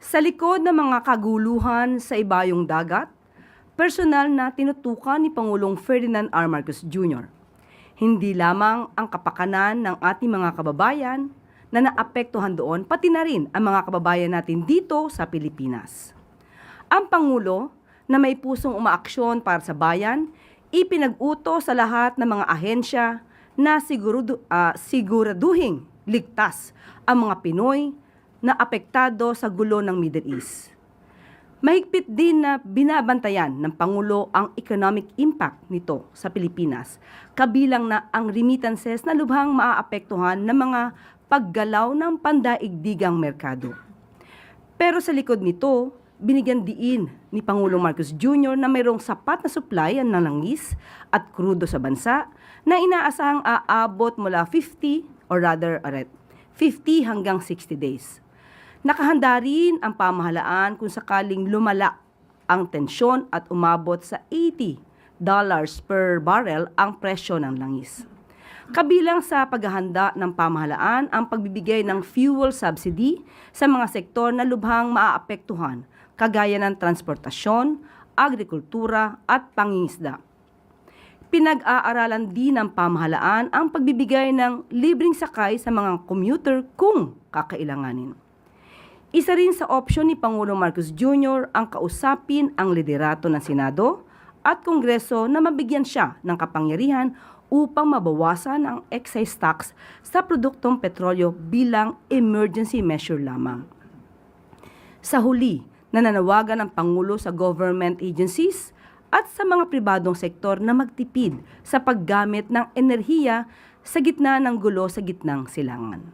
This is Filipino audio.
Sa likod ng mga kaguluhan sa ibayong dagat, personal na tinutukan ni Pangulong Ferdinand R. Marcos Jr. Hindi lamang ang kapakanan ng ating mga kababayan na naapektuhan doon, pati na rin ang mga kababayan natin dito sa Pilipinas. Ang Pangulo na may pusong umaaksyon para sa bayan, ipinag-utos sa lahat ng mga ahensya na siguraduhing ligtas ang mga Pinoy na apektado sa gulo ng Middle East. Mahigpit din na binabantayan ng Pangulo ang economic impact nito sa Pilipinas, kabilang na ang remittances na lubhang maaapektuhan ng mga paggalaw ng pandaigdigang merkado. Pero sa likod nito, binigyan diin ni Pangulong Marcos Jr. na mayroong sapat na supply ng langis at krudo sa bansa na inaasahang aabot mula 50 hanggang 60 days. Nakahanda rin ang pamahalaan kung sakaling lumala ang tensyon at umabot sa $80 per barrel ang presyo ng langis. Kabilang sa paghahanda ng pamahalaan ang pagbibigay ng fuel subsidy sa mga sektor na lubhang maaapektuhan, kagaya ng transportasyon, agrikultura at pangingisda. Pinag-aaralan din ng pamahalaan ang pagbibigay ng libreng sakay sa mga commuter kung kakailanganin. Isa rin sa opsyon ni Pangulong Marcos Jr. ang kausapin ang liderato ng Senado at Kongreso na mabigyan siya ng kapangyarihan upang mabawasan ang excise tax sa produktong petrolyo bilang emergency measure lamang. Sa huli, nananawagan ang Pangulo sa government agencies at sa mga pribadong sektor na magtipid sa paggamit ng enerhiya sa gitna ng gulo sa gitnang silangan.